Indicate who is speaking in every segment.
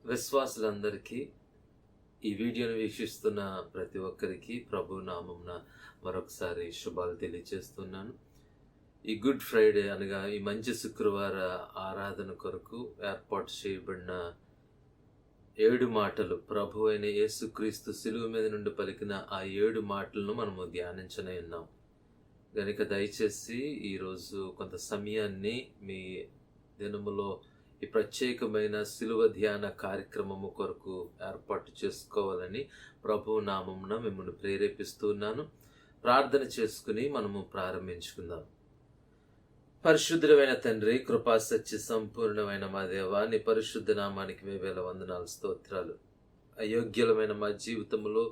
Speaker 1: విశ్వాసులందరికీ, ఈ వీడియోను వీక్షిస్తున్న ప్రతి ఒక్కరికి ప్రభు నామమున మరొకసారి శుభాలు తెలియజేస్తున్నాను. ఈ గుడ్ ఫ్రైడే అనగా ఈ మంచి శుక్రవార ఆరాధన కొరకు ఏర్పాటు చేయబడిన 7 మాటలు, ప్రభు అయిన యేసుక్రీస్తు శిలువ మీద నుండి పలికిన ఆ 7 మాటలను మనము ధ్యానించనే ఉన్నాం. గనుక దయచేసి ఈరోజు కొంత సమయాన్ని మీ దినములో ఈ ప్రత్యేకమైన శిలువ ధ్యాన కార్యక్రమము కొరకు ఏర్పాటు చేసుకోవాలని ప్రభు నామమున మిమ్మల్ని ప్రేరేపిస్తున్నాను. ప్రార్థన చేసుకుని మనము ప్రారంభించుకుందాం. పరిశుద్ధమైన తండ్రి, కృపా సత్య సంపూర్ణమైన మా దేవా, నీ పరిశుద్ధ నామానికి వేవేల వందనాలు, స్తోత్రాలు. అయోగ్యులమైన మా జీవితంలో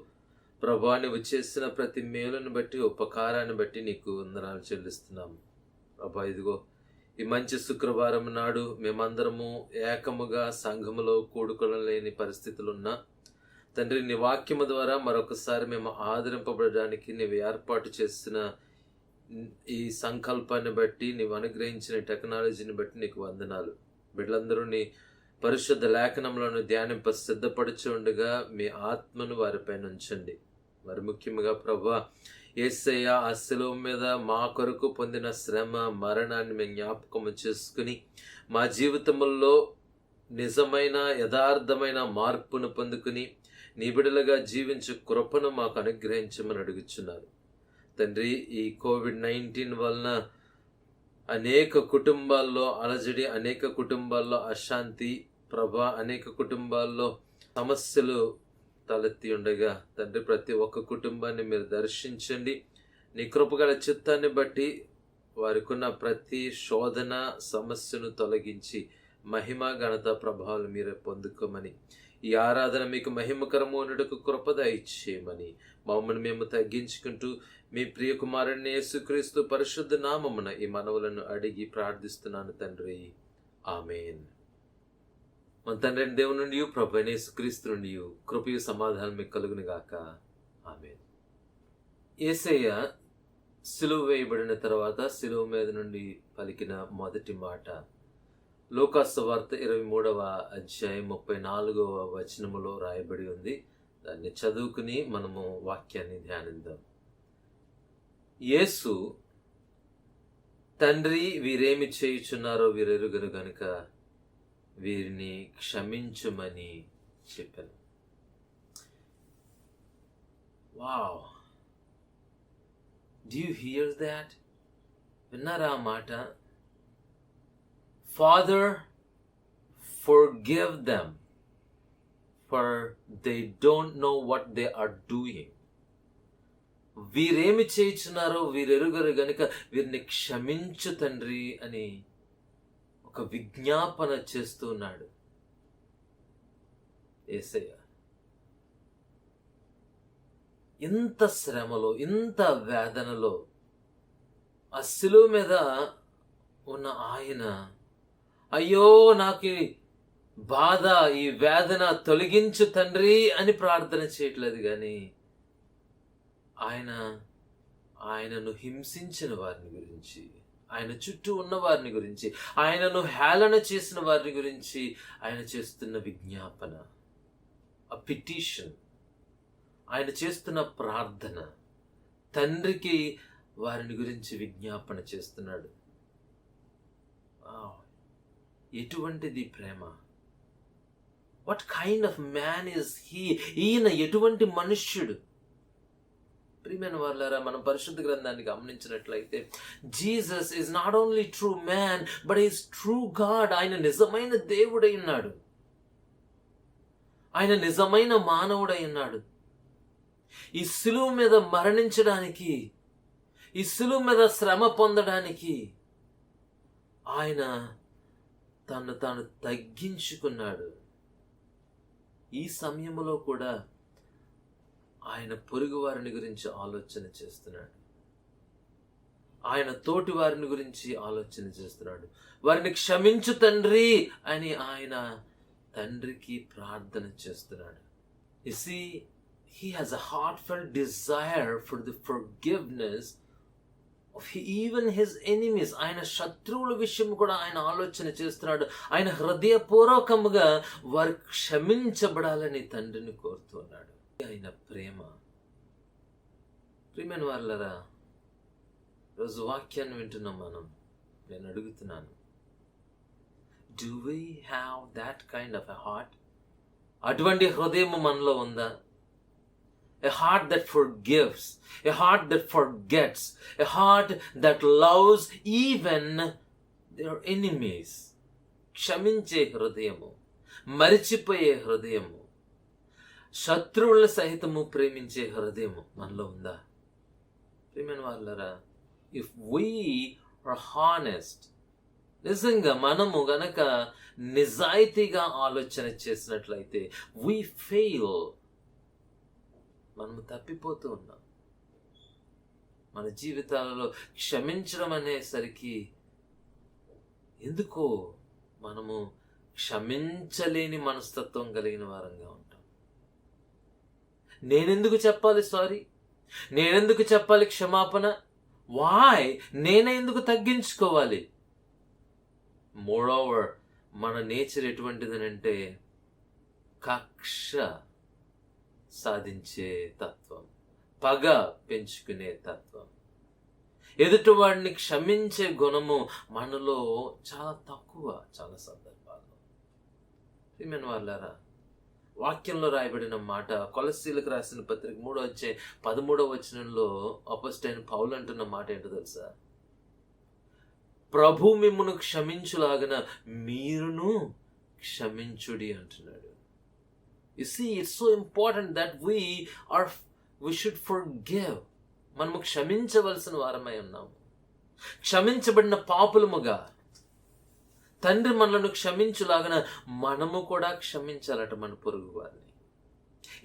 Speaker 1: ప్రభా, నువ్వు చేసిన ప్రతి మేలును బట్టి, ఉపకారాన్ని బట్టి నీకు వందనాలు చెల్లిస్తున్నాము. ప్రభా, ఇదిగో ఈ మంచి శుక్రవారం నాడు మేమందరము ఏకముగా సంఘములో కూడుకొనలేని పరిస్థితులున్నా తండ్రి, నీ వాక్యము ద్వారా మరొకసారి మేము ఆదరింపబడడానికి నీవు ఏర్పాటు చేసిన ఈ సంకల్పాన్ని బట్టి, నీవు అనుగ్రహించిన టెక్నాలజీని బట్టి నీకు వందనాలు. బిడ్డలందరూ నీ పరిశుద్ధ లేఖనంలోను ధ్యానింప సిద్ధపడుచు ఉండగా మీ ఆత్మను వారిపైన ఉంచండి. మరి ముఖ్యంగా ప్రభా, యేసయ్య ఆ శిలువ మీద మా కొరకు పొందిన శ్రమ, మరణాన్ని మేము జ్ఞాపకము చేసుకుని మా జీవితంలో నిజమైన యథార్థమైన మార్పును పొందుకుని నీ బిడ్డలుగా జీవించే కృపను మాకు అనుగ్రహించమని అడుగుచున్నారు. తండ్రి, ఈ కోవిడ్-19 వలన అనేక కుటుంబాల్లో అలజడి, అనేక కుటుంబాల్లో అశాంతి ప్రభా, అనేక కుటుంబాల్లో సమస్యలు తలెత్తి ఉండగా తండ్రి, ప్రతి ఒక్క కుటుంబాన్ని మీరు దర్శించండి. నీ కృపగల చిత్తాన్ని బట్టి వారికి ఉన్న ప్రతి శోధన సమస్యను తొలగించి మహిమ, ఘనత, ప్రభావాలు మీరే పొందుకోమని, ఈ ఆరాధన మీకు మహిమకరము ఉన్నట్టుకు కృపద ఇచ్చేయమని మమ్మల్ని మేము తగ్గించుకుంటూ మీ ప్రియ కుమారుని యేసుక్రీస్తు పరిశుద్ధ నామమున ఈ మనవులను అడిగి ప్రార్థిస్తున్నాను తండ్రి, ఆమేన్. మన తండ్రి దేవుని నుండి, ప్రభు అయిన యేసుక్రీస్తు నుండి కృపయు సమాధానం మీకు కలుగును గాక, ఆమేన్. యేసయ్య సిలువ వేయబడిన తర్వాత సిలువ మీద నుండి పలికిన మొదటి మాట లూకా సువార్త 23వ అధ్యాయం 34వ వచనములో రాయబడి ఉంది. దాన్ని చదువుకుని మనము వాక్యాన్ని ధ్యానిద్దాం. యేసు, తండ్రి, వీరేమి చేయుచున్నారో వీరెరుగరు గనుక వీరిని క్షమించుమని చెప్పాను. Wow, do you here that? విన్నారా ఆ మాట? Father, forgive them, for they don't know what they are doing. వీరేమి చేయుచున్నారో వీరెరుగరు గనుక వీరిని క్షమించు తండ్రి అని ఒక విజ్ఞాపన చేస్తూ ఉన్నాడు యేసయ్య. ఇంత శ్రమలో, ఇంత వేదనలో ఆ శిలువ మీద ఉన్న ఆయన, అయ్యో నాకు బాధ, ఈ వేదన తొలగించు తండ్రి అని ప్రార్థన చేయట్లేదు, కానీ ఆయనను హింసించిన వారిని గురించి, ఆయన చుట్టూ ఉన్న వారిని గురించి, ఆయనను హేళన చేసిన వారిని గురించి ఆయన చేస్తున్న విజ్ఞాపన, ఆ పిటిషన్, ఆయన చేస్తున్న ప్రార్థన, తండ్రికి వారిని గురించి విజ్ఞాపన చేస్తున్నాడు. ఎటువంటిది ప్రేమ! What kind of man is he? ఈయన ఎటువంటి మనుష్యుడు? ప్రియమైన వారులారా, మనం పరిశుద్ధ గ్రంథాన్ని గమనించినట్లయితే Jesus is not only true man but is true God. ఆయన నిజమైన దేవుడై ఉన్నాడు, ఆయన నిజమైన మానవుడై ఉన్నాడు. ఈ శిలువ మీద మరణించడానికి, ఈ శిలువ మీద శ్రమ పొందడానికి ఆయన తను తాను తగ్గించుకున్నాడు. ఈ సమయంలో కూడా ఆయన పొరుగు వారిని గురించి ఆలోచన చేస్తున్నాడు, ఆయన తోటి వారిని గురించి ఆలోచన చేస్తున్నాడు. వారిని క్షమించు తండ్రి అని ఆయన తండ్రికి ప్రార్థన చేస్తున్నాడు. You see, he has a heartfelt desire for the forgiveness even his enemies, ఆయన శత్రువుల విషయం కూడా ఆయన ఆలోచన చేస్తున్నాడు. ఆయన హృదయపూర్వకముగా వారు క్షమించబడాలని తండ్రిని కోరుతున్నాడు. ఆయన ప్రియమైన వాళ్ళరా, రోజు వాక్యాన్ని వింటున్నాం మనం. నేను అడుగుతున్నాను, do we have that kind of a heart? అటువంటి హృదయం మనలో ఉందా? A heart that forgives, a heart that forgets, a heart that loves even their enemies. క్షమించే హృదయము, మరిచిపోయే హృదయము, శత్రువుల సహితము ప్రేమించే హృదయము మనలో ఉందా? ప్రియమైన వాళ్ళరా, ఇఫ్ వీ ఆర్ హానెస్ట్, నిజంగా మనము గనక నిజాయితీగా ఆలోచన చేసినట్లయితే, వీ ఫెయిల్, మనము తప్పిపోతూ ఉన్నాం. మన జీవితాలలో క్షమించడం అనేసరికి ఎందుకో మనము క్షమించలేని మనస్తత్వం కలిగిన వారంగా ఉంటాం. నేనెందుకు చెప్పాలి సారీ? నేనెందుకు చెప్పాలి క్షమాపణ? వాయ్? నేనే ఎందుకు తగ్గించుకోవాలి? మోరోవర్, మన నేచర్ ఎటువంటిదనంటే కక్ష సాధించే తత్వం, పగ పెంచుకునే తత్వం, ఎదుటివాడిని క్షమించే గుణము మనలో చాలా తక్కువ చాలా సందర్భాల్లో. ప్రియమైన వాళ్ళారా, వాక్యంలో రాయబడిన మాట, కొలస్సీలకు రాసిన పత్రిక 3:13 అపోస్తలుడైన పౌలు అంటున్న మాట ఏంటో తెలుసా? ప్రభు మిమ్మును క్షమించులాగన మీరును క్షమించుడి అంటున్నాడు. You see, it's so important that we should forgive. మనము క్షమించవలసిన వారమై ఉన్నాము. క్షమించబడిన పాపులముగా తండ్రి మనలను క్షమించులాగన మనము కూడా క్షమించాలట మన పొరుగు వారిని.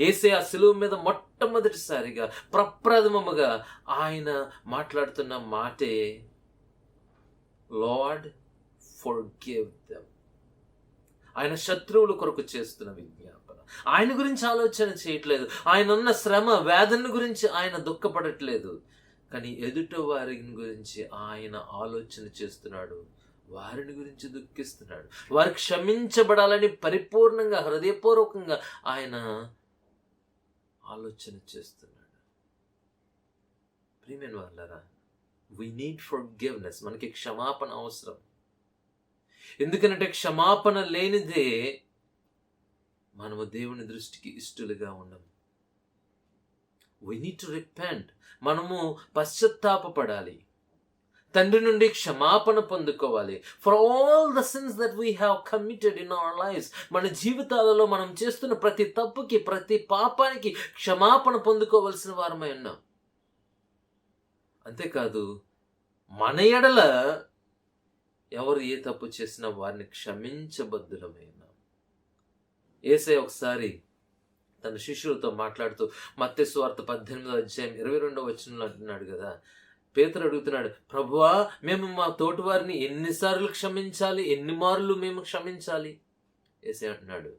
Speaker 1: యేసయ్య శిలువ మీద మొట్టమొదటిసారిగా ప్రప్రథమముగా ఆయన మాట్లాడుతున్న మాటే, లార్డ్ ఫర్గివ్ దెమ్. ఆయన శత్రువుల కొరకు చేస్తున్న విజ్ఞాపన. ఆయన గురించి ఆలోచన చేయట్లేదు. ఆయన ఉన్న శ్రమ వేదన గురించి ఆయన దుఃఖపడట్లేదు. కానీ ఎదుట వారిని గురించి ఆయన ఆలోచన చేస్తున్నాడు. వారిని గురించి దుఃఖిస్తున్నాడు. వారు క్షమించబడాలని పరిపూర్ణంగా హృదయపూర్వకంగా ఆయన ఆలోచన చేస్తున్నాడు. ప్రియమైన వాళ్ళారా, we need forgiveness. మనకి క్షమాపణ అవసరం. ఎందుకంటే క్షమాపణ లేనిదే మనము దేవుని దృష్టికి ఇష్టలుగా ఉండము. we need to repent. మనము పశ్చాత్తాపపడాలి. తండ్రి నుండి క్షమాపణ పొందుకోవాలి. For all the sins that we have committed in our lives. మన జీవితాలలో మనం చేస్తున్న ప్రతి తప్పుకి, ప్రతి పాపానికి క్షమాపణ పొందుకోవలసిన వారమై ఉన్నాం. అంతేకాదు, మన ఎడల ఎవరు ఏ తప్పు చేసినా వారిని క్షమించబద్దులమై ఉన్నాం. యేసయ్య ఒకసారి తన శిష్యులతో మాట్లాడుతూ మత్తయి సువార్త 18:22 అంటున్నాడు కదా, పేతురు అడుగుతున్నాడు, ప్రభువా, మేము మా తోటి వారిని ఎన్నిసార్లు క్షమించాలి? ఎన్ని మార్లు మేము క్షమించాలి? యేసయ్య అంటున్నాడు,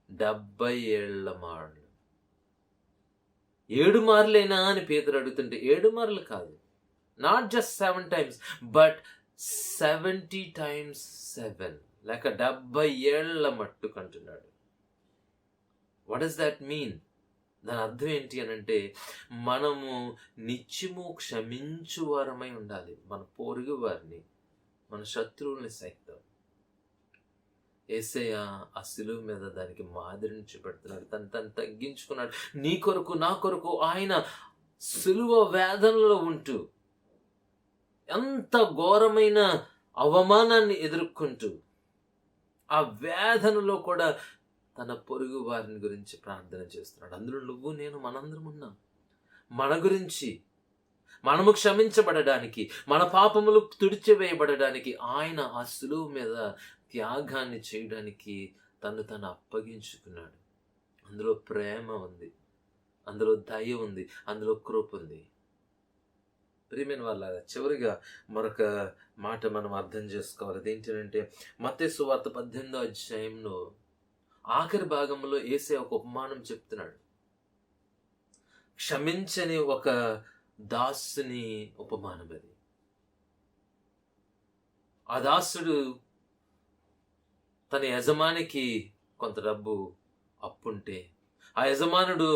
Speaker 1: 70 మార్లు. 7 మార్లేనా అని పేతురు అడుగుతుంటే, 7 మార్లు కాదు, not just 7 times, but 70 times 7, లేక 70 మట్టుకు అంటున్నాడు. What does that mean? దాని అర్థం ఏంటి అని అంటే, మనము నిత్యము క్షమించు వారమై ఉండాలి. మన పొరుగు వారిని, మన శత్రువుల్ని సైతం. యేసయ్య ఆ శిలువ మీద దానికి మాదిరిని చూపెడుతున్నాడు. తను తగ్గించుకున్నాడు. నీ కొరకు, నా కొరకు ఆయన శిలువ వేదనలో ఉంటూ, ఎంత ఘోరమైన అవమానాన్ని ఎదుర్కొంటూ, ఆ వేదనలో కూడా తన పొరుగు వారిని గురించి ప్రార్థన చేస్తున్నాడు. అందులో నువ్వు నేను మనందరం ఉన్నాం. మన గురించి, మనము క్షమించబడడానికి, మన పాపములు తుడిచివేయబడడానికి ఆయన ఆ శిలువ మీద త్యాగాన్ని చేయడానికి తను అప్పగించుకున్నాడు. అందులో ప్రేమ ఉంది, అందులో దయ ఉంది, అందులో కృప ఉంది. ప్రియమైన వాళ్ళారా, చివరిగా మరొక మాట మనం అర్థం చేసుకోవాలి. అదేంటంటే, మత్తయి సువార్త 18 ఆఖరి భాగంలో యేసయ్య ఒక ఉపమానం చెప్తున్నాడు. క్షమించని ఒక దాసుని ఉపమానం అది. ఆ దాసుడు తన యజమానికి కొంత డబ్బు అప్పుంటే, ఆ యజమానుడు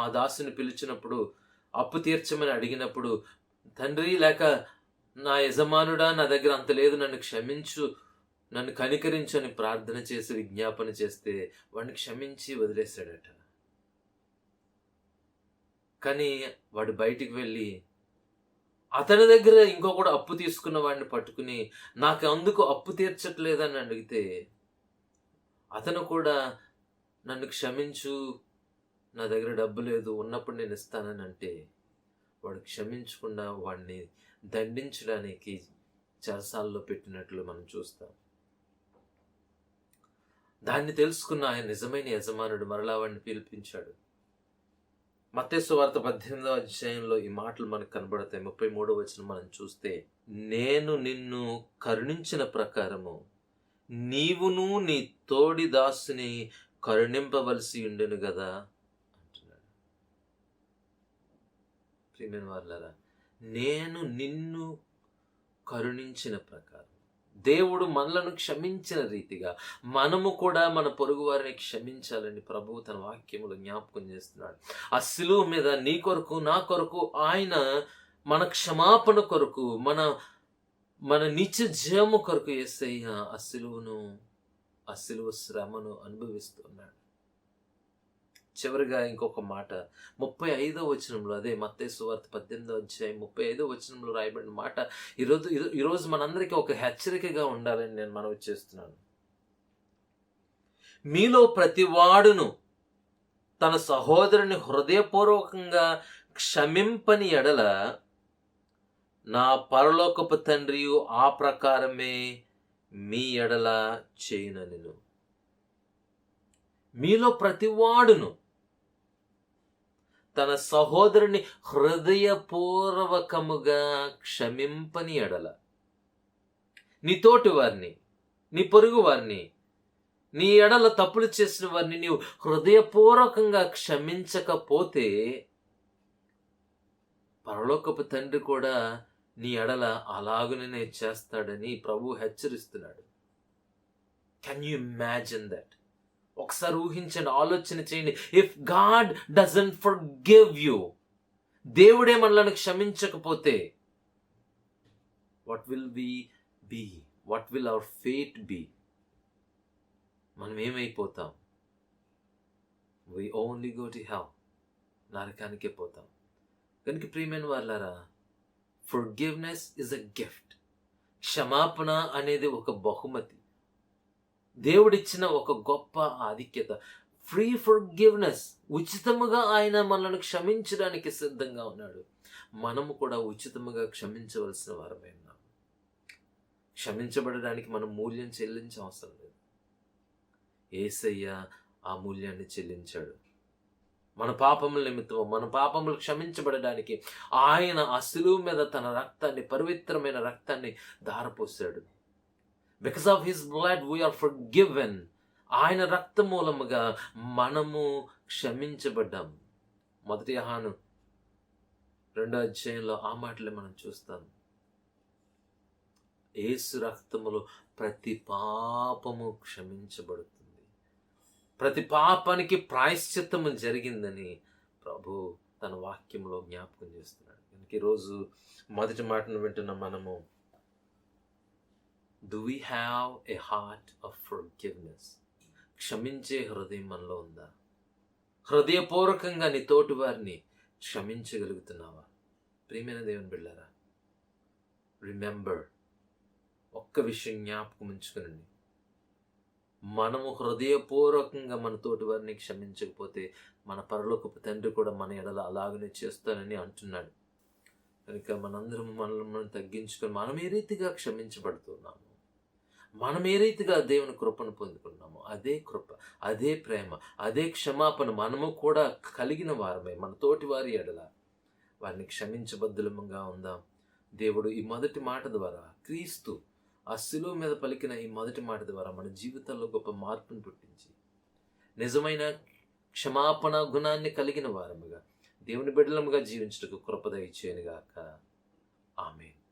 Speaker 1: ఆ దాసుని పిలిచినప్పుడు, అప్పు తీర్చమని అడిగినప్పుడు, తండ్రి లేక నా యజమానుడా, నా దగ్గర అంత లేదు, నన్ను క్షమించు, నన్ను కనికరించు అని ప్రార్థన చేసి విజ్ఞాపన చేస్తే వాడిని క్షమించి వదిలేశాడట. కానీ వాడు బయటికి వెళ్ళి అతని దగ్గర ఇంకొకడు అప్పు తీసుకున్న వాడిని పట్టుకుని, నాకు అందుకు అప్పు తీర్చట్లేదని అడిగితే, అతను కూడా నన్ను క్షమించు, నా దగ్గర డబ్బు లేదు, ఉన్నప్పుడు నేను ఇస్తానని అంటే, వాడు క్షమించకుండా వాడిని దండించడానికి చెరసాల్లో పెట్టినట్లు మనం చూస్తాం. దాన్ని తెలుసుకున్న ఆయన నిజమైన యజమానుడు మరలా వాడిని పిలిపించాడు. మత్తయి సువార్త 18వ అధ్యాయంలో ఈ మాటలు మనకు కనబడతాయి. 33వ వచనం మనం చూస్తే, నేను నిన్ను కరుణించిన ప్రకారము నీవును నీ తోడి దాసుని కరుణింపవలసి ఉండెను కదా అంటున్నాడు. ప్రియమైన వారలారా, నేను నిన్ను కరుణించిన ప్రకారం, దేవుడు మనలను క్షమించిన రీతిగా మనము కూడా మన పొరుగు వారిని క్షమించాలని ప్రభువు తన వాక్యములో జ్ఞాపకం చేస్తున్నాడు. ఆ శిలువ మీద నీ కొరకు నా కొరకు ఆయన మన క్షమాపణ కొరకు, మన నిత్య జీవము కొరకు యేసయ్య ఆ శిలువ శ్రమను అనుభవిస్తున్నాడు. చివరిగా ఇంకొక మాట 35వ వచనంలో, అదే మత్తయి సువార్త 18వ అధ్యాయం 35వ వచనంలో రాయబడిన మాట ఈరోజు మనందరికీ ఒక హెచ్చరికగా ఉండాలని నేను మనవి చేస్తున్నాను. మీలో ప్రతివాడును తన సహోదరుని హృదయపూర్వకంగా క్షమింపని ఎడల నా పరలోకపు తండ్రి ఆ ప్రకారమే మీ ఎడల చేయుననెను. మీలో ప్రతివాడును తన సహోదరుని హృదయపూర్వకముగా క్షమింపని ఎడల, నీ తోటి వారిని, నీ పొరుగు వారిని, నీ ఎడల తప్పులు చేసిన వారిని నీవు హృదయపూర్వకంగా క్షమించకపోతే పరలోకపు తండ్రి కూడా నీ ఎడల అలాగునే చేస్తాడని ప్రభు హెచ్చరిస్తున్నాడు. Can you imagine that? ఒకసారి ఊహించండి, ఆలోచన చేయండి. If God doesn't forgive you, దేవుడే మనల్ని క్షమించకపోతే, what will we be? What will our fate be? మనం ఏమైపోతాం? We only go to hell, నరకానికే పోతాం. కనుక ప్రియమైన వాళ్ళారా, ఫర్గివ్నెస్ ఇస్ అ గిఫ్ట్. క్షమాపణ అనేది ఒక బహుమతి, దేవుడిచ్చిన ఒక గొప్ప ఆధిక్యత. ఫ్రీ ఫర్గివ్నెస్, ఉచితముగా ఆయన మనల్ని క్షమించడానికి సిద్ధంగా ఉన్నాడు. మనము కూడా ఉచితముగా క్షమించవలసిన వారమే ఉన్నాం. క్షమించబడడానికి మనం మూల్యం చెల్లించే అవసరం లేదు. యేసయ్య ఆ మూల్యాన్ని చెల్లించాడు. మన పాపముల నిమిత్తం, మన పాపములు క్షమించబడడానికి ఆయన ఆ శిలువ మీద తన రక్తాన్ని, పవిత్రమైన రక్తాన్ని ధారపోసాడు. Because of his blood we are forgiven. ఆయన రక్త మూలముగా మనము క్షమించబడ్డాం. 1 యోహాను 2వ అధ్యాయంలో ఆ మాటలే మనం చూస్తాం. యేసు రక్తములో ప్రతి పాపము క్షమించబడుతుంది, ప్రతి పాపానికి ప్రాయశ్చిత్తము జరిగిందని ప్రభు తన వాక్యంలో జ్ఞాపకం చేస్తున్నాడు. కనుక ఈరోజు మొదటి మాటను వింటున్న మనము, do we have a heart of forgiveness? క్షమించే హృదయం మనలో ఉందా? హృదయపూర్వకంగా నీ తోటి వారిని క్షమించగలుగుతున్నావా? ప్రియమైన దేవుని బిడ్డలారా, రిమెంబర్, ఒక్క విషయం జ్ఞాపకం ఉంచుకునండి. మనము హృదయపూర్వకంగా మన తోటి వారిని క్షమించకపోతే మన పరలోకపు తండ్రి కూడా మన ఎడల అలాగనే చేస్తానని అంటున్నాడు. కనుక మనందరం మనల్ని తగ్గించుకొని మనం ఏ రీతిగా క్షమించబడుతున్నాము, మనం ఏ రీతిగా దేవుని కృపను పొందుకున్నాము, అదే కృప, అదే ప్రేమ, అదే క్షమాపణ మనము కూడా కలిగిన వారమే. మన తోటి వారి ఎడల వారిని క్షమించబద్దులముగా ఉందాం. దేవుడు ఈ మొదటి మాట ద్వారా, క్రీస్తు ఆ శిలువ మీద పలికిన ఈ మొదటి మాట ద్వారా మన జీవితాల్లో గొప్ప మార్పును పుట్టించి నిజమైన క్షమాపణ గుణాన్ని కలిగిన వారముగా దేవుని బిడ్డలముగా జీవించుటకు కృప దయచేయను గాక. ఆమేన్.